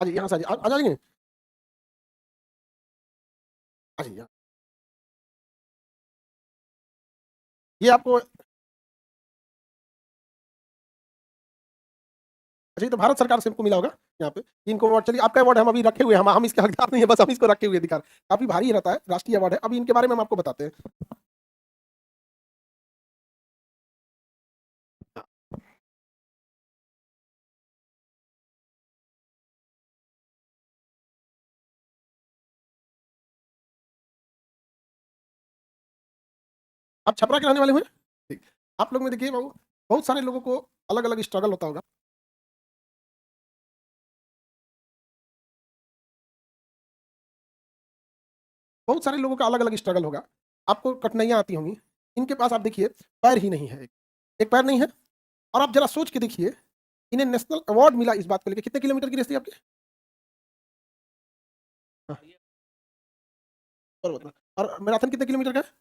हाँ जी, यहाँ से आ जाएंगे। हाँ जी, ये आपको अच्छा, ये तो भारत सरकार से हमको मिला होगा यहाँ पे। इनको अवार्ड, चलिए आपका अवार्ड हम अभी रखे हुए हैं, हम इसके हकदार नहीं है, बस हम इसको रखे हुए अधिकार। काफी भारी रहता है, राष्ट्रीय अवार्ड है। अभी इनके बारे में हम आपको बताते हैं। आप छपरा के रहने वाले हुए? ठीक। आप लोग में देखिए बाबू, बहुत सारे लोगों को अलग अलग स्ट्रगल होता होगा। बहुत सारे लोगों का अलग अलग स्ट्रगल होगा, आपको कठिनाइयां आती होंगी। इनके पास आप देखिए पैर ही नहीं है, एक पैर नहीं है। और आप जरा सोच के देखिए, इन्हें नेशनल अवार्ड मिला इस बात को लेकर। कितने किलोमीटर की रेस थी आपकी? हाँ, और बताओ। और मैराथन कितने किलोमीटर का है?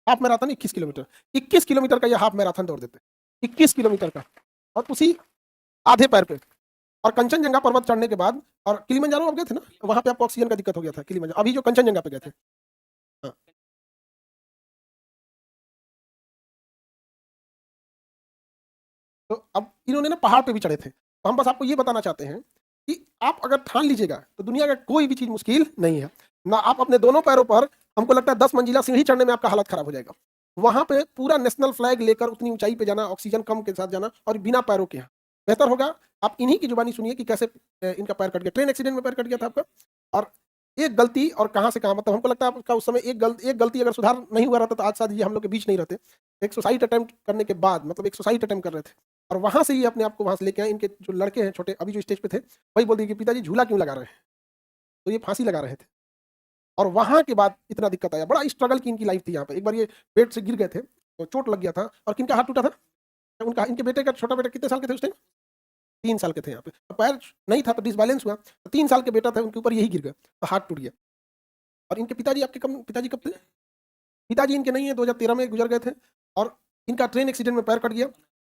Half marathon 21 kilometre. 21 किलोमीटर का ये हाफ मैराथन दौड़ देते हैं, 21 किलोमीटर का, और उसी आधे पैर पे। और कंचनजंगा पर्वत चढ़ने के बाद, और किलिमंजारो आप गए थे ना, वहां पे आपको ऑक्सीजन का दिक्कत हो गया था। किलिमंजारो अभी जो कंचनजंगा पे गए थे। हाँ। तो अब इन्होंने ना पहाड़ पे भी चढ़े थे। तो हम बस आपको ये बताना चाहते हैं कि आप अगर ठान लीजिएगा तो दुनिया का कोई भी चीज मुश्किल नहीं है। ना आप अपने दोनों पैरों पर, हमको लगता है 10 मंजिला सीढ़ी चढ़ने में आपका हालत खराब हो जाएगा। वहां पे पूरा नेशनल फ्लैग लेकर उतनी ऊंचाई पे जाना, ऑक्सीजन कम के साथ जाना, और बिना पैरों के यहाँ। बेहतर होगा आप इन्हीं की जुबानी सुनिए कि कैसे इनका पैर कट गया। ट्रेन एक्सीडेंट में पैर कट गया था आपका। और एक गलती और कहाँ से कहाँ, मतलब हमको लगता है आपका उस समय एक गलती अगर सुधार नहीं हुआ रहता तो आज शायद ये हम लोग के बीच नहीं रहते। एक सुसाइड अटेम्प्ट करने के बाद, मतलब एक सुसाइड अटेम्प्ट कर रहे थे, और वहां से ही अपने आप को वहां से लेके आए। इनके जो लड़के हैं छोटे, अभी जो स्टेज पे थे, वही बोल दिए कि पिताजी झूला क्यों लगा रहे हैं। तो ये फांसी लगा रहे थे। और वहां के बाद इतना दिक्कत आया, बड़ा स्ट्रगल की इनकी लाइफ थी यहाँ पे। एक बार ये पेट से गिर गए थे तो चोट लग गया था। और किनका हाथ टूटा था? उनका, इनके बेटे का, छोटा बेटा कितने साल के थे उस टाइम? 3 साल के थे यहाँ पे। तो पैर नहीं था तो डिसबैलेंस हुआ, तो 3 साल के बेटा था उनके ऊपर यही गिर गया तो हाथ टूट गया। और इनके पिताजी, आपके कब पिताजी कब थे? पिताजी इनके नहीं है, 2013 में गुजर गए थे। और इनका ट्रेन एक्सीडेंट में पैर कट गया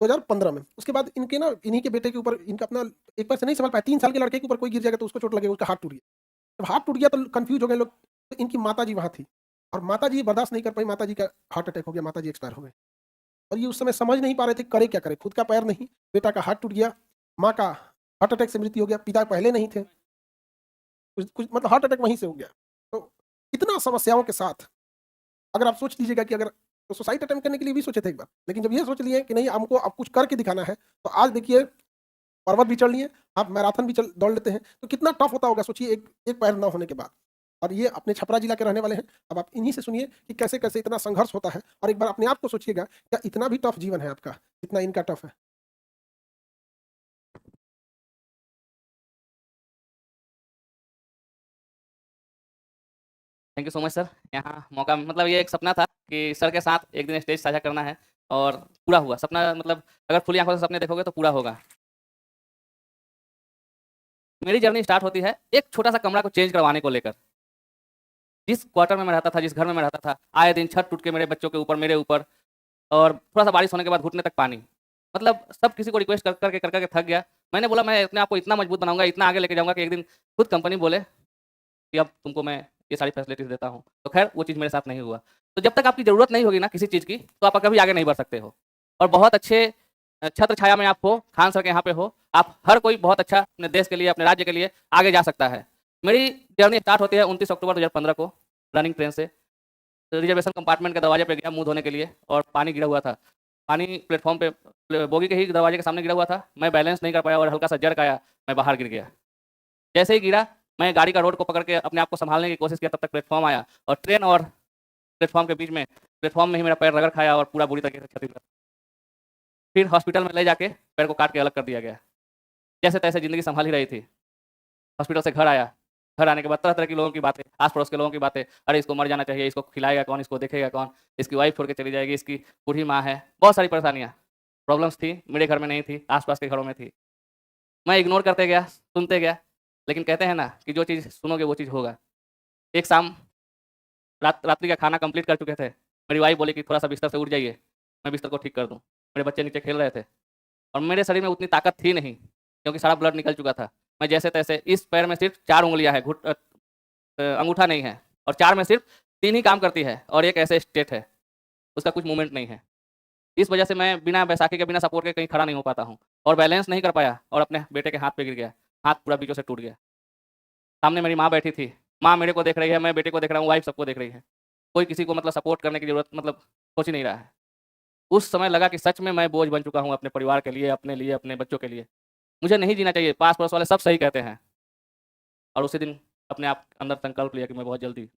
2015 में। उसके बाद इनके ना, इन्हीं के बेटे के ऊपर, इनका अपना एक पैर से नहीं संभाल पाया। 3 साल के लड़के के ऊपर कोई गिर जाएगा तो उसको चोट लगेगा, उसका हाथ टूट गया। जब हाथ टूट गया तो कंफ्यूज हो गए लोग। तो इनकी माता जी वहां थी, और माता जी बर्दाश्त नहीं कर पाई, माता जी का हार्ट अटैक हो गया, माता जी एक्सपायर हो गए। और ये उस समय समझ नहीं पा रहे थे करे क्या करे। खुद का पैर नहीं, बेटा का हाथ टूट गया, माँ का हार्ट अटैक से मृत्यु हो गया, पिता पहले नहीं थे, कुछ कुछ मतलब हार्ट अटैक वहीं से हो गया। तो इतना समस्याओं के साथ अगर आप सोच लीजिएगा कि अगर, तो सुसाइड अटेम्प्ट करने के लिए भी सोचे थे एक बार, लेकिन जब ये सोच लिए कि नहीं हमको अब कुछ करके दिखाना है, तो आज देखिए पर्वत भी चढ़ लिए, आप मैराथन भी चल दौड़ लेते हैं। तो कितना टफ होता होगा सोचिए, एक एक पैर ना होने के बाद। और ये अपने छपरा जिला के रहने वाले हैं। अब आप इन्हीं से सुनिए कि कैसे कैसे इतना संघर्ष होता है। और एक बार अपने आप को सोचिएगा, क्या इतना भी टफ जीवन है आपका जितना इनका टफ है? Thank you so much sir. यहाँ मौका, मतलब ये एक सपना था कि सर के साथ एक दिन स्टेज साझा करना है, और पूरा हुआ सपना। मतलब अगर खुली आंखों से सपने देखोगे तो पूरा होगा। मेरी जर्नी स्टार्ट होती है एक छोटा सा कमरा को चेंज करवाने को लेकर। जिस क्वार्टर में मैं रहता था, जिस घर में मैं रहता था, आए दिन छत टूट के मेरे बच्चों के ऊपर, मेरे ऊपर, और थोड़ा सा बारिश होने के बाद घुटने तक पानी। मतलब सब किसी को रिक्वेस्ट कर करके थक गया। मैंने बोला मैं अपने आप को इतना मजबूत बनाऊंगा, इतना आगे लेके जाऊंगा कि एक दिन खुद कंपनी बोले कि अब तुमको मैं ये सारी फैसिलिटीज देता हूँ। तो खैर वो चीज़ मेरे साथ नहीं हुआ। तो जब तक आपकी ज़रूरत नहीं होगी ना किसी चीज़ की, तो आप कभी आगे नहीं बढ़ सकते हो। और बहुत अच्छे छत्र छाया में आप हो, खान सर के यहाँ पे हो, आप हर कोई बहुत अच्छा अपने देश के लिए, अपने राज्य के लिए आगे जा सकता है। मेरी जर्नी स्टार्ट होती है 29 अक्टूबर 2015 को रनिंग ट्रेन से। रिजर्वेशन कंपार्टमेंट के दरवाजे पे गया मुंह धोने के लिए, और पानी गिरा हुआ था। पानी प्लेटफॉर्म पे बोगी के ही दरवाजे के सामने गिरा हुआ था। मैं बैलेंस नहीं कर पाया और हल्का सा जर्क आया, मैं बाहर गिर गया। जैसे ही गिरा, मैं गाड़ी का रोड को पकड़ के अपने आप को संभालने की कोशिश किया, तब तक प्लेटफॉर्म आया, और ट्रेन और प्लेटफॉर्म के बीच में, प्लेटफॉर्म में ही मेरा पैर रगड़ खाया और पूरा बुरी तरीके से क्षतिग्रस्त। फिर हॉस्पिटल में ले जाके पैर को काट के अलग कर दिया गया। जैसे तैसे ज़िंदगी संभाल ही रही थी। हॉस्पिटल से घर आया। घर आने के बाद तरह तरह के लोगों की बातें, आस पड़ोस के लोगों की बातें, अरे इसको मर जाना चाहिए, इसको खिलाएगा कौन, इसको देखेगा कौन, इसकी वाइफ छोड़ के चली जाएगी, इसकी बूढ़ी माँ है। बहुत सारी परेशानियाँ, प्रॉब्लम्स थी। मेरे घर में नहीं थी, आसपास के घरों में थी। मैं इग्नोर करते गया, सुनते गया। लेकिन कहते हैं ना कि जो चीज़ सुनोगे वो चीज़ होगा। एक शाम रात्रि का खाना कंप्लीट कर चुके थे। मेरी वाइफ बोली कि थोड़ा सा बिस्तर से उठ जाइए, मैं बिस्तर को ठीक कर दूँ। मेरे बच्चे नीचे खेल रहे थे, और मेरे शरीर में उतनी ताकत थी नहीं, क्योंकि सारा ब्लड निकल चुका था। मैं जैसे तैसे, इस पैर में सिर्फ 4 उँगलियाँ हैं, अंगूठा नहीं है, और 4 में सिर्फ 3 ही काम करती है और एक ऐसे स्टेट है, उसका कुछ मूवमेंट नहीं है। इस वजह से मैं बिना बैसाखी के, बिना सपोर्ट के कहीं खड़ा नहीं हो पाता हूँ और बैलेंस नहीं कर पाया और अपने बेटे के हाथ पे गिर गया। हाथ पूरा बीचों से टूट गया। सामने मेरी माँ बैठी थी, माँ मेरे को देख रही है, मैं बेटे को देख रहा हूँ, वाइफ सबको देख रही है। कोई किसी को मतलब सपोर्ट करने की ज़रूरत मतलब सोच ही नहीं रहा है। उस समय लगा कि सच में मैं बोझ बन चुका हूँ अपने परिवार के लिए, अपने लिए, अपने बच्चों के लिए। मुझे नहीं जीना चाहिए, पास-पड़ोस वाले सब सही कहते हैं। और उसी दिन अपने आप अंदर संकल्प लिया कि मैं बहुत जल्दी,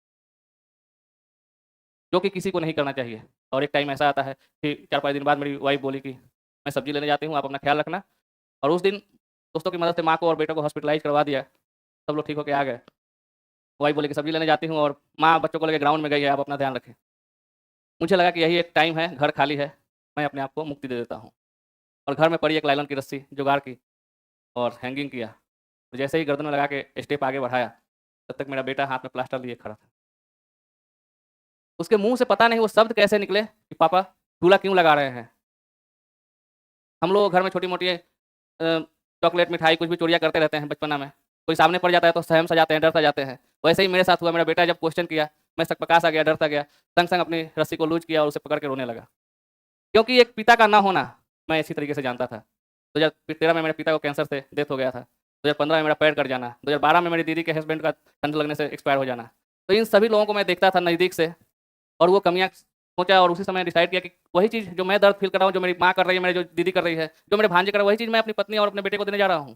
जो कि किसी को नहीं करना चाहिए। और एक टाइम ऐसा आता है कि 4-5 दिन बाद मेरी वाइफ़ बोली कि मैं सब्ज़ी लेने जाती हूँ, आप अपना ख़्याल रखना। और उस दिन दोस्तों की मदद से माँ को और बेटे को हॉस्पिटलाइज़ करवा दिया। सब लोग ठीक होके आ गए। वाइफ़ बोली कि सब्ज़ी लेने जाती हूँ और माँ बच्चों को लेके ग्राउंड में गई है, आप अपना ध्यान रखें। मुझे लगा कि यही एक टाइम है, घर खाली है, मैं अपने आप को मुक्ति दे देता हूँ। और घर में पड़ी एक लाइलॉन की रस्सी जुगाड़ की और हैंगिंग किया। तो जैसे ही गर्दन में लगा के स्टेप आगे बढ़ाया, तब तक मेरा बेटा हाथ में प्लास्टर लिए खड़ा था। उसके मुँह से पता नहीं वो शब्द कैसे निकले कि पापा झूला क्यों लगा रहे हैं? हम लोग घर में छोटी-मोटी चॉकलेट, मिठाई कुछ भी चोरियाँ करते रहते हैं बचपना में। कोई सामने पड़ जाता है तो सहम सा जाते हैं, डर सा जाते हैं। वैसे ही मेरे साथ हुआ, मेरा बेटा जब क्वेश्चन किया, मैं सकपका सा गया, डर सा गया। संग-संग अपनी रस्सी को लूज़ किया और उसे पकड़ के रोने लगा। क्योंकि एक पिता का ना होना, मैं इसी तरीके से जानता था। 2013 में मेरे पिता को कैंसर से डेथ हो गया था। 2015 में मेरा पैर कट जाना, 2012 में मेरी दीदी के हस्बैंड का ठंड लगने से एक्सपायर हो जाना। तो इन सभी लोगों को मैं देखता था नज़दीक से और वो कमियाँ सोचा और उसी समय डिसाइड किया कि वही चीज़ जो मैं दर्द फ़ील कर रहा हूँ, जो मेरी माँ कर रही है, मेरी जो दीदी कर रही है, जो मेरे भांजे कर रहे हैं, वही चीज़ मैं अपनी पत्नी और अपने बेटे को देने जा रहा हूँ।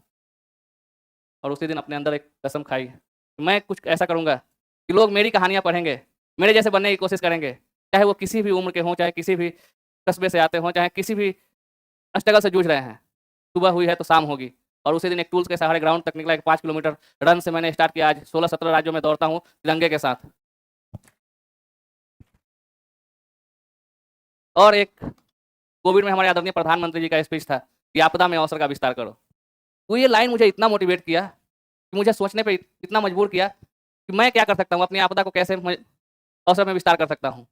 और उसी दिन अपने अंदर एक कसम खाई, कि मैं कुछ ऐसा करूँगा कि लोग मेरी कहानियाँ पढ़ेंगे, मेरे जैसे बनने की कोशिश करेंगे। चाहे वो किसी भी उम्र के हों, चाहे किसी भी कस्बे से आते हों, चाहे किसी भी स्ट्रगल से जूझ रहे हैं। सुबह हुई है तो शाम होगी। और उसी दिन एक टूल्स के सहारे ग्राउंड तक निकला, एक 5 किलोमीटर रन से मैंने स्टार्ट किया। आज 16-17 राज्यों में दौड़ता हूँ तिरंगे के साथ। और एक कोविड में हमारे आदरणीय प्रधानमंत्री जी का स्पीच था कि आपदा में अवसर का विस्तार करो। तो ये लाइन मुझे इतना मोटिवेट किया, कि मुझे सोचने पे इतना मजबूर किया कि मैं क्या कर सकता हूँ, अपनी आपदा को कैसे अवसर में विस्तार कर सकता हूँ।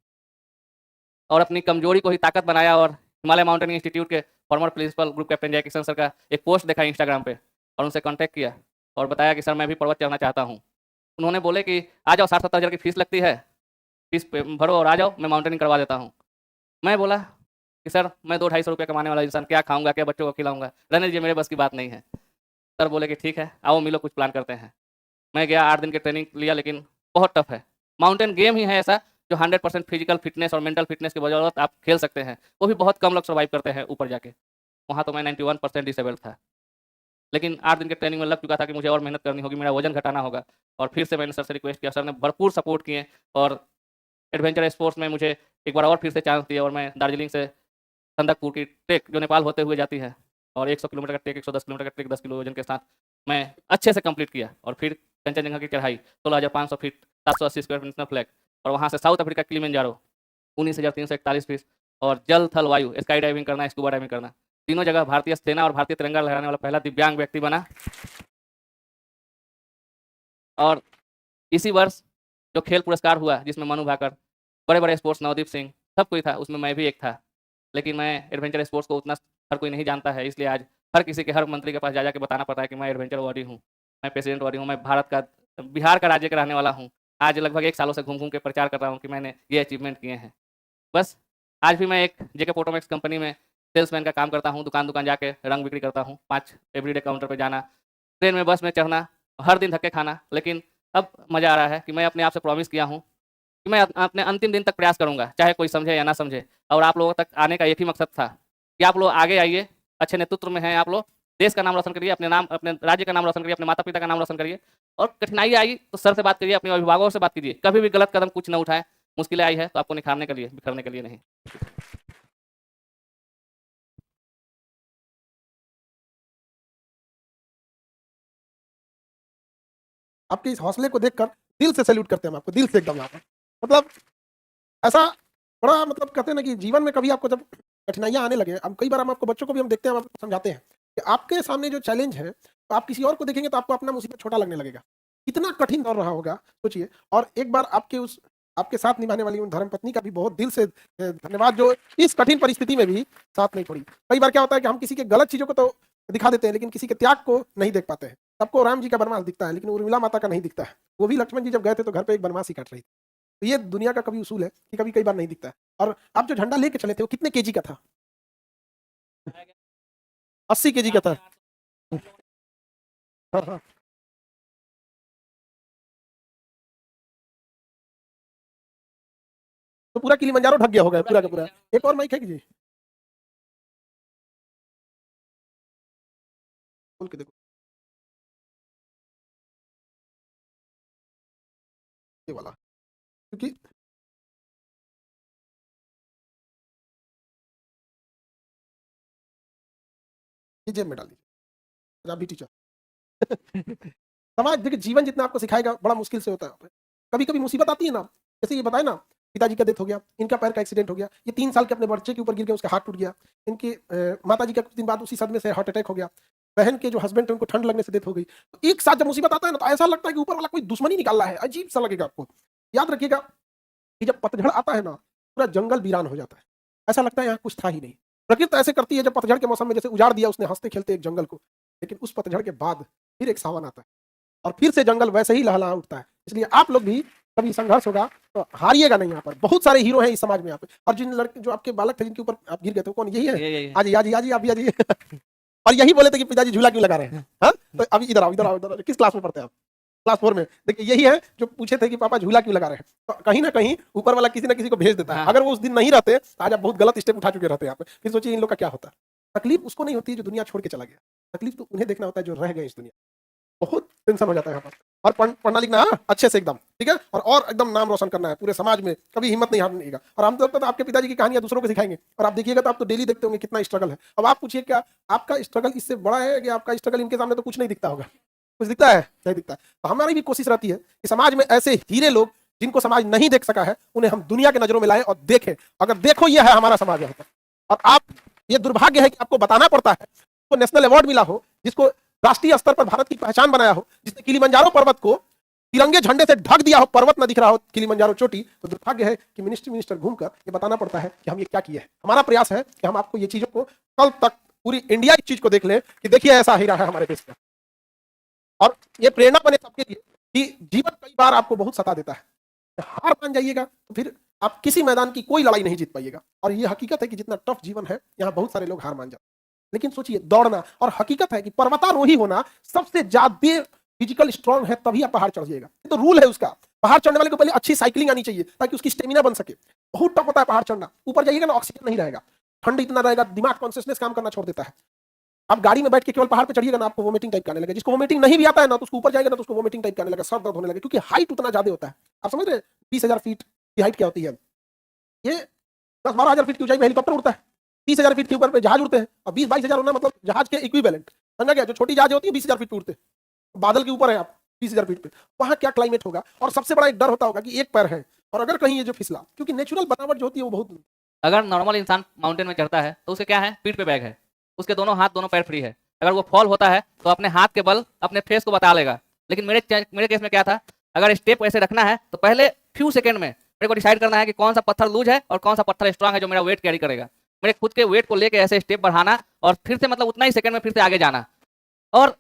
और अपनी कमजोरी को ही ताकत बनाया और हिमालय माउंटेनिंग इंस्टीट्यूट के फॉर्मर प्रिंसिपल ग्रुप कैप्टन जय किशन सर का एक पोस्ट देखा इंस्टाग्राम पे और उनसे कॉन्टैक्ट किया और बताया कि सर मैं भी पर्वत चढ़ना चाहता हूँ। उन्होंने बोले कि आ जाओ, 60-70 हज़ार की फीस लगती है, फीस भरो और आ जाओ, मैं माउंटेनिंग करवा देता हूँ। मैं बोला कि सर मैं 200-250 कमाने वाला इंसान क्या खाऊंगा, क्या बच्चों को खिलाऊंगा, रहने दीजिए, मेरे बस की बात नहीं है। सर बोले कि ठीक है, आओ मिलो, कुछ प्लान करते हैं। मैं गया, 8 दिन की ट्रेनिंग लिया, लेकिन बहुत टफ है। माउंटेन गेम ही है ऐसा जो 100% फिजिकल फिटनेस और मेंटल फिटनेस की बदौलत आप खेल सकते हैं। वो भी बहुत कम लोग सर्वाइव करते हैं ऊपर जाके। वहाँ तो मैं 91% डिसेबल्ड था। लेकिन 8 दिन की ट्रेनिंग में लग चुका था कि मुझे और मेहनत करनी होगी, मेरा वजन घटाना होगा। और फिर से मैंने सर से रिक्वेस्ट किया, सर ने भरपूर सपोर्ट किए और एडवेंचर स्पोर्ट्स में मुझे एक बार और फिर से चांस दिया और मैं दार्जिलिंग से संदकपुर की ट्रेक जो नेपाल होते हुए जाती है और 100 किलोमीटर का ट्रेक, 110 किलोमीटर का ट्रेक 10 किलो वजन के साथ मैं अच्छे से कंप्लीट किया। और फिर कंचनजंगा की चढ़ाई 16,500 feet, 780 square feet national flag, और वहाँ से साउथ अफ्रीका किलिमंजारो 19,341 फीट, और जल थल वायु स्काई डाइविंग करना, स्कूबा डाइविंग करना, तीनों जगह भारतीय सेना और भारतीय तिरंगा लहराने वाला पहला दिव्यांग व्यक्ति बना। और इसी वर्ष जो खेल पुरस्कार हुआ जिसमें मनु भाकर, बड़े-बड़े स्पोर्ट्स, नवदीप सिंह, सब कोई था, उसमें मैं भी एक था। लेकिन मैं एडवेंचर स्पोर्ट्स को उतना हर कोई नहीं जानता है, इसलिए आज हर किसी के, हर मंत्री के पास जा के बताना पड़ता है कि मैं एडवेंचर वार्डी हूँ, मैं प्रेसिडेंट वार्डी हूँ, मैं भारत का, बिहार का राज्य का रहने वाला हूँ। आज लगभग 1 सालों से घूम-घूम के प्रचार कर रहा हूँ कि मैंने ये अचीवमेंट किए हैं। बस आज भी मैं एक जेके फोटोमैक्स कंपनी में सेल्समैन का काम करता हूँ, दुकान-दुकान जाके रंग बिक्री करता हूँ, 5 एवरीडे काउंटर पे जाना, ट्रेन में, बस में चढ़ना, हर दिन धक्के खाना। लेकिन अब मज़ा आ रहा है कि मैं अपने आप से प्रॉमिस किया हूँ कि मैं अपने अंतिम दिन तक प्रयास करूँगा, चाहे कोई समझे या ना समझे। और आप लोगों तक आने का एक ही मकसद था कि आप लोग आगे आइए, अच्छे नेतृत्व में हैं आप लोग, देश का नाम रोशन करिए, अपने नाम, अपने राज्य का नाम रोशन करिए, अपने माता-पिता का नाम रोशन करिए। और कठिनाई आई तो सर से बात करिए, अपने अभिभावकों से बात कीजिए, कभी भी गलत कदम कुछ न उठाएँ। मुश्किलें आई है तो आपको निखारने के लिए, बिखरने के लिए नहीं। आपके इस हौसले को देखकर दिल से सैल्यूट करते हैं हम आपको, दिल से एकदम यहाँ पर। मतलब ऐसा बड़ा, मतलब कहते हैं ना कि जीवन में कभी आपको जब कठिनाइयाँ आने लगे, अब कई बार हम आपको, बच्चों को भी हम देखते हैं, हम आपको समझाते हैं कि आपके सामने जो चैलेंज है, तो आप किसी और को देखेंगे तो आपको अपना मुसीबत छोटा लगने लगेगा। कितना कठिन दौर रहा होगा, सोचिए। और एक बार आपके साथ निभाने वाली उन धर्मपत्नी का भी बहुत दिल से धन्यवाद, जो इस कठिन परिस्थिति में भी साथ नहीं छोड़ी। कई बार क्या होता है कि हम किसी के गलत चीज़ों को तो दिखा देते हैं, लेकिन किसी के त्याग को नहीं देख पाते हैं। सबको राम जी का बनवास दिखता है, लेकिन उर्मिला माता का नहीं दिखता है। वो भी लक्ष्मण जी जब गए थे तो घर पे एक बनवास ही काट रही थी। तो ये दुनिया का कभी उसूल है कि कभी कई बार नहीं दिखता है। और आप जो झंडा लेके चले थे वो कितने केजी का था? 80 केजी का था। हाँ, हाँ। तो पूरा किलिमंजारो ढक गया होगा पूरा का पूरा। एक और माइक है कि जी? खोल के देखो ये वाला, क्योंकि ये जेब में डाल दीजिए। आप भी टीचर। समाज देखिए, जीवन जितना आपको सिखाएगा बड़ा मुश्किल से होता है। कभी कभी मुसीबत आती है ना, जैसे ये बताए ना, पिताजी का डेथ हो गया, इनका पैर का एक्सीडेंट हो गया, ये 3 साल के अपने बच्चे के ऊपर गिर गया, उसका हाथ टूट गया। इनके माता जी का कुछ दिन बाद उसी सदमे से हार्ट अटैक हो गया। बहन के जो हस्बैंड थे उनको ठंड लगने से डेथ हो गई। तो एक साथ जब मुसीबत आता है ना, तो ऐसा लगता है कि ऊपर वाला कोई दुश्मनी निकाल रहा है, अजीब सा लगेगा आपको। याद रखिएगा कि जब पतझड़ आता है ना, पूरा जंगल वीरान हो जाता है। ऐसा लगता है यहाँ कुछ था ही नहीं। प्रकृति ऐसे करती है, जब पतझड़ के मौसम में जैसे उजाड़ दिया उसने हंसते खेलते एक जंगल को, लेकिन उस पतझड़ के बाद फिर एक सावन आता है और फिर से जंगल वैसे ही लहलहा उठता है। इसलिए आप लोग भी कभी संघर्ष होगा तो हारिएगा नहीं। यहाँ पर बहुत सारे हीरो हैं इस समाज में यहाँ पे। और जिन लड़के जो आपके बालक थे जिनके ऊपर आप गिर गए थे, वो कौन? यही है? ये आज आज आज आप भी आजिए। और यही बोले थे कि पिताजी झूला क्यों लगा रहे हैं? हाँ, तो अभी इधर आओ, इधर आओ, इधर आओ। किस क्लास में पढ़ते हैं आप? क्लास 4 में। देखिए यही है जो पूछे थे कि पापा झूला क्यों लगा रहे हैं। तो कहीं ना कहीं ऊपर वाला किसी ना किसी को भेज देता है। हाँ। अगर वो उस दिन नहीं रहते तो आज आप बहुत गलत स्टेप उठा चुके रहते हैं यहाँ पे। फिर सोचिए इन लोग का क्या होता। तकलीफ उसको नहीं होती है जो दुनिया छोड़ के चला गया, तकलीफ तो उन्हें देखना होता है जो रह गए इस दुनिया। बहुत टेंशन हो जाता है यहाँ पर। और पढ़ना लिखना है अच्छे से एकदम, ठीक है? और एकदम नाम रोशन करना है पूरे समाज में, कभी हिम्मत नहीं हारने। और आमतौर पर तो आपके पिताजी की कहानियां दूसरों को सिखाएंगे, और आप देखिएगा तो आप तो डेली देखते होंगे कितना स्ट्रगल है। अब आप पूछिए क्या आपका स्ट्रगल इससे बड़ा है कि आपका स्ट्रगल इनके सामने तो कुछ नहीं दिखता होगा? कुछ दिखता है? नहीं दिखता है। तो हमारी भी कोशिश रहती है कि समाज में ऐसे हीरे लोग जिनको समाज नहीं देख सका है, उन्हें हम दुनिया के नजरों में लाएं और देखें। अगर देखो ये है हमारा समाज यहाँ पर, और आप, ये दुर्भाग्य है कि आपको बताना पड़ता है, तो नेशनल अवार्ड मिला हो, जिसको राष्ट्रीय स्तर पर भारत की पहचान बनाया हो, जिसने किलिमंजारो पर्वत को तिरंगे झंडे से ढक दिया हो, पर्वत न दिख रहा हो किलिमंजारो चोटी, तो दुर्भाग्य है कि मिनिस्टर घूमकर ये बताना पड़ता है कि हम ये क्या किए हैं। हमारा प्रयास है कि हम आपको ये चीजों को कल तक पूरी इंडिया इस चीज को देख ले कि देखिए ऐसा हीरा है हमारे देश में। और ये प्रेरणा बने सबके लिए कि जीवन कई बार आपको बहुत सता देता है, हार मान जाइएगा तो फिर आप किसी मैदान की कोई लड़ाई नहीं जीत पाइएगा। और ये हकीकत है कि जितना टफ जीवन है, यहाँ बहुत सारे लोग हार मान जाते हैं। लेकिन सोचिए, दौड़ना, और हकीकत है कि पर्वतारोही होना सबसे ज्यादा फिजिकल स्ट्रांग है, तभी आप पहाड़ चढ़ जाइएगा। ये तो रूल है उसका। पहाड़ चढ़ने वाले को पहले अच्छी साइकिलिंग आनी चाहिए ताकि उसकी स्टेमिना बन सके। बहुत टफ होता है पहाड़ चढ़ना। ऊपर जाइएगा ना, ऑक्सीजन नहीं रहेगा, ठंड इतना रहेगा, दिमाग कॉन्शियसनेस काम करना छोड़ देता है। आप गाड़ी में बैठ के केवल पहाड़ पे चढ़िएगा ना, आपको वोमिटिंग टाइप करने लगे। जिसको वोमिटिंग नहीं भी आता है ना, तो उसको ऊपर जाएगा ना तो उसको वोमिटिंग टाइप करने लगा, सर दर्द होने लगे, क्योंकि हाइट उतना ज्यादा होता है। आप समझ रहे हैं 20,000 फीट की हाइट क्या होती है? ये 10-12 हजार फीट की ऊंचाई में हेलीकॉप्टर उड़ता है। 30,000 फीट के ऊपर पे जहाज उड़ते हैं, और 20-22 हजार होना मतलब जहाज के इक्विवेलेंट। समझा गया? जो छोटी जहाज होती है 20,000 फीट पे उड़ते हैं, बादल के ऊपर है आप 20,000 फीट पे। वहां क्या क्लाइमेट होगा? और सबसे बड़ा एक डर होता होगा कि एक पैर है, और अगर कहीं ये जो फिसला, क्योंकि नेचुरल बनावट जो होती है वो बहुत। अगर नॉर्मल इंसान माउंटेन में चढ़ता है तो उसे क्या है, पीठ पे बैग है, उसके दोनों हाथ दोनों पैर फ्री है। अगर वो फॉल होता है तो अपने हाथ के बल अपने फेस को बता लेगा। लेकिन मेरे केस में क्या था, अगर स्टेप ऐसे रखना है तो पहले फ्यू सेकंड में मेरे को डिसाइड करना है कि कौन सा पत्थर लूज है और कौन सा पत्थर स्ट्रांग है जो मेरा वेट कैरी करेगा। मेरे खुद के वेट को लेके ऐसे स्टेप बढ़ाना, और फिर से मतलब उतना ही सेकंड में फिर से आगे जाना। और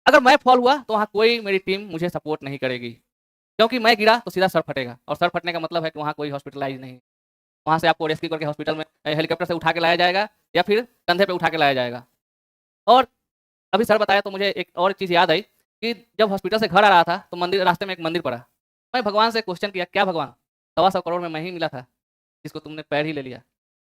अगर मैं फॉल हुआ तो वहाँ कोई मेरी टीम मुझे सपोर्ट नहीं करेगी, क्योंकि मैं गिरा तो सीधा सर फटेगा, और सर फटने का मतलब है कि वहाँ कोई हॉस्पिटलाइज नहीं। वहाँ से आपको रेस्क्यू करके हॉस्पिटल में हेलीकॉप्टर से उठा के लाया जाएगा, या फिर कंधे पे उठा के लाया जाएगा। और अभी सर बताया तो मुझे एक और चीज़ याद आई कि जब हॉस्पिटल से घर आ रहा था तो मंदिर, रास्ते में एक मंदिर पड़ा। मैं भगवान से क्वेश्चन किया, क्या भगवान, 125 करोड़ में मैं ही मिला था जिसको तुमने पैर ही ले लिया।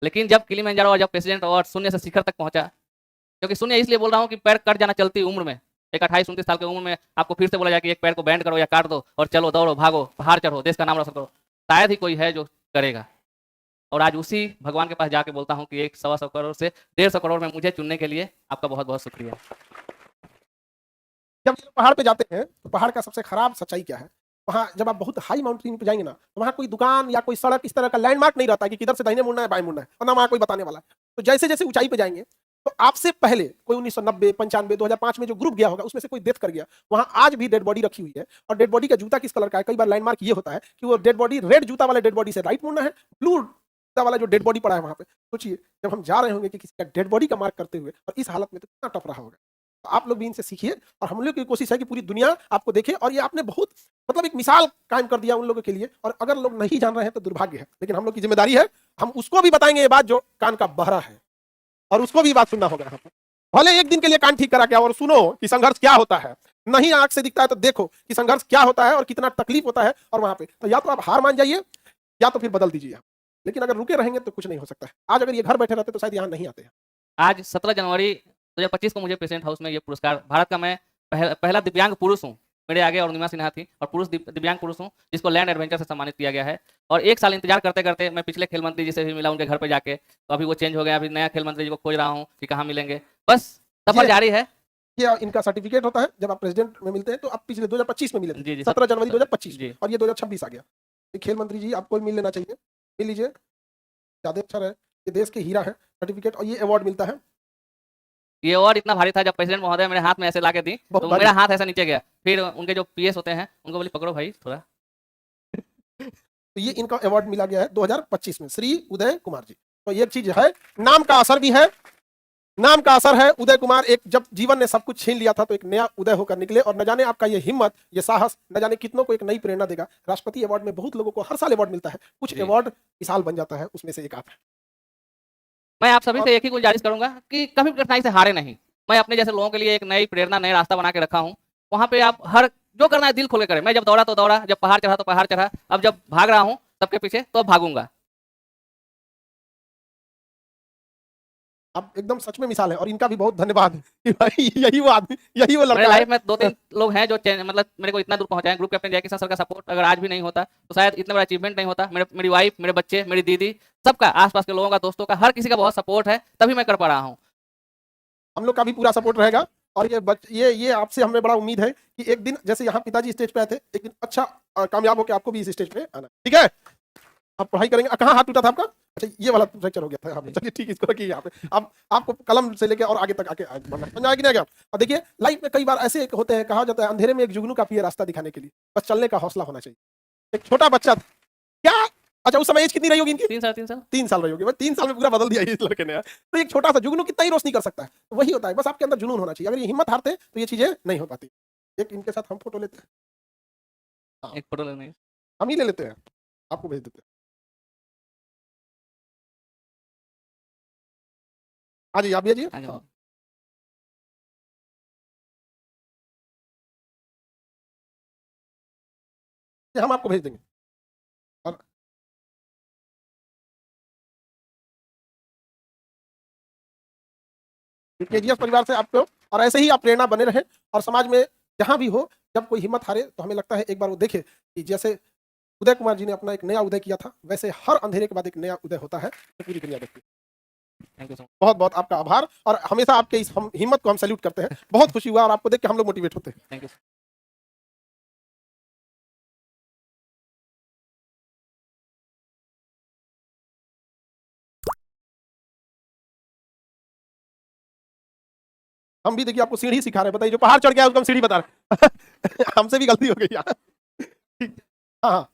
लेकिन जब किलिमंजारो और जब प्रेसिडेंट और शून्य से शिखर तक पहुंचा, क्योंकि शून्य इसलिए बोल रहा हूँ कि पैर कट जाना चलती उम्र में, एक 28-29 साल की उम्र में आपको फिर से बोला जाए कि एक पैर को बैंड करो या काट दो और चलो, दौड़ो, भागो, पहाड़ चढ़ो, देश का नाम रोशन करो, शायद ही कोई है जो करेगा। और आज उसी भगवान के पास जाके बोलता हूँ कि 125 करोड़ से 150 करोड़ में मुझे चुनने के लिए आपका बहुत बहुत शुक्रिया। जब ये पहाड़ पे जाते हैं तो पहाड़ का सबसे खराब सच्चाई क्या है? वहाँ जब आप बहुत हाई माउंटेन पे जाएंगे ना, तो वहाँ कोई दुकान या कोई सड़क इस तरह का लैंडमार्क नहीं रहता कि किधर से दाहिने मुड़ना है बाएं मुड़ना है, और ना वहाँ कोई बताने वाला है। तो जैसे जैसे ऊंचाई पे जाएंगे तो आपसे पहले कोई 1990, 95, 2005 में जो ग्रुप गया होगा उसमें से कोई डेथ कर गया, वहाँ आज भी डेड बॉडी रखी हुई है। और डेड बॉडी का जूता किस कलर का है? कई बार लैंडमार्क ये होता है कि वो डेड बॉडी, रेड जूता वाले डेड बॉडी से राइट मुड़ना है, ब्लू जूता वाला जो डेड बॉडी पड़ा है वहाँ पे। सोचिए जब हम जा रहे होंगे कि किसी का डेड बॉडी का मार्क करते हुए, और इस हालत में, तो कितना टफ रहा होगा। आप लोग भी इनसे सीखिए और हम लोग की कोशिश है कि पूरी दुनिया आपको देखे। और ये आपने बहुत मतलब एक मिसाल कायम कर दिया उन लोगों के लिए। और अगर लोग नहीं जान रहे हैं तो दुर्भाग्य है, लेकिन हम लोग की जिम्मेदारी है, हम उसको भी बताएंगे ये बात जो कान का बहरा है, और उसको भी बात सुनना होगा यहाँ पर। भले एक दिन के लिए कान ठीक करा के और सुनो कि संघर्ष क्या होता है। नहीं आंख से दिखता है तो देखो कि संघर्ष क्या होता है और कितना तकलीफ होता है। और वहां पे तो या तो आप हार मान जाइए या तो फिर बदल दीजिए आप। लेकिन अगर रुके रहेंगे तो कुछ नहीं हो सकता है। आज अगर ये घर बैठे रहते तो शायद यहाँ नहीं आते हैं। आज 17 जनवरी 2025 को मुझे प्रेसिडेंट हाउस में ये पुरस्कार, भारत का मैं पहला दिव्यांग पुरुष हूँ, मेरे आगे अरुणिमा सिन्हा थी, और पुरुष दिव्यांग पुरुष हूँ जिसको लैंड एडवेंचर से सम्मानित किया गया है। और 1 साल इंतजार करते करते मैं पिछले खेल मंत्री जी से भी मिला उनके घर पे जाके, तो अभी वो चेंज हो गया, अभी नया खेल मंत्री जी को खोज रहा हूँ कि कहाँ मिलेंगे। बस सफर जारी है। ये इनका सर्टिफिकेट होता है जब आप प्रेसिडेंट में मिलते हैं, तो आप पिछले 2025 में मिले थे, जी, जी, 17 जनवरी 2025 जी। और ये 2026 आ गया। ये खेल मंत्री जी आपको मिल लेना चाहिए, मिल लीजिए, ज्यादा अच्छा है। ये देश के हीरा है सर्टिफिकेट, और ये अवार्ड मिलता है। ये अवार्ड इतना भारी था, जब प्रेसिडेंट महोदय मेरे हाथ में ऐसे लाके दी बहुत तो भारी। मेरा हाथ ऐसा नीचे गया। फिर उनके जो पीएस होते हैं उनको बोली पकड़ो भाई थोड़ा। तो ये इनका अवार्ड मिला गया है 2025 में, श्री उदय कुमार जी। तो ये चीज है, नाम का असर भी है, नाम का असर है। उदय कुमार एक, जब जीवन ने सब कुछ छीन लिया था तो एक नया उदय होकर निकले, और न जाने आपका ये हिम्मत, ये साहस न जाने कितनों को एक नई प्रेरणा देगा। राष्ट्रपति अवार्ड में बहुत लोगों को हर साल अवार्ड मिलता है, कुछ जी। अवार्ड मिसाल बन जाता है, उसमें से एक आप है। मैं आप सभी से एक ही गुजारिश करूंगा कि कभी भी कठिनाई से हारे नहीं। मैं अपने जैसे लोगों के लिए एक नई प्रेरणा, नया रास्ता बना के रखा हूँ। वहां पे आप हर जो करना है दिल खोल के करें। मैं जब दौड़ा तो दौड़ा, जब पहाड़ चढ़ा तो पहाड़ चढ़ा, अब जब भाग रहा हूँ सबके पीछे तो अब भागूंगा। आप एकदम सच में मिसाल है, और इनका भी बहुत धन्यवाद कि भाई यही वो आदमी, यही वो मेरे लड़का लाइफ है। में 2-3 लोग हैं जो मतलब मेरे को इतना दूर पहुंचाए। ग्रुप कैप्टन जयकिशन सर का सपोर्ट अगर आज भी नहीं होता तो शायद इतना बड़ा अचीवमेंट नहीं होता। मेरी वाइफ, मेरे बच्चे, मेरी दीदी, सबका, आसपास के लोगों का, दोस्तों का, हर किसी का बहुत सपोर्ट है, तभी मैं कर पा रहा हूँ। हम लोग का भी पूरा सपोर्ट रहेगा। और ये आपसे हमें बड़ा उम्मीद है कि एक दिन जैसे यहाँ पिताजी स्टेज पे आए थे, एक दिन अच्छा कामयाब होकर आपको भी इस स्टेज पे आना, ठीक है। आप पढ़ाई करेंगे। कहाँ हाथ टूटा था आपका? अच्छा, ये वाला फ्रैक्चर हो गया था। हाँ, चलिए ठीक है, इसको रखिए यहाँ पे। अब आपको कलम से लेके और आगे तक आके बढ़ना, समझ आया कि नहीं आया? और देखिए लाइफ में कई बार ऐसे होते हैं, कहा जाता है अंधेरे में एक जुगनू काफी है रास्ता दिखाने के लिए, बस चलने का हौसला होना चाहिए। एक छोटा बच्चा था क्या, अच्छा उस समय एज कितनी रही होगी इनकी? 3 साल। 3 साल रही होगी। बस 3 साल में पूरा बदल दिया इस लड़के ने यार। तो एक छोटा सा जुगनू कितना ही रोशनी कर सकता है। तो वही होता है, बस आपके अंदर जुनून होना चाहिए। अगर ये हिम्मत हारते तो ये चीजें नहीं हो पाती। एक इनके साथ हम फोटो लेते हैं, एक फोटो लेने हम ही ले लेते हैं, आपको भेज देते हैं। हाँ जी, आप भी आइए। आगे। ये हम आपको भेज देंगे। और केजीएफ परिवार से आपको, और ऐसे ही आप प्रेरणा बने रहे, और समाज में जहां भी हो, जब कोई हिम्मत हारे तो हमें लगता है एक बार वो देखे कि जैसे उदय कुमार जी ने अपना एक नया उदय किया था, वैसे हर अंधेरे के बाद एक नया उदय होता है, तो पूरी दुनिया देखती है। Thank you so much. बहुत बहुत आपका आभार, और हमेशा आपके इस हिम्मत को हम सैल्यूट करते हैं। बहुत खुशी हुआ, और आपको देख के हम लोग मोटिवेट होते हैं। Thank you. हम भी देखिए आपको सीढ़ी सिखा रहे हैं, बताइए जो पहाड़ चढ़ गया उसको हम सीढ़ी बता रहे हैं। हमसे भी गलती हो गई यार। ठीक, हाँ हाँ।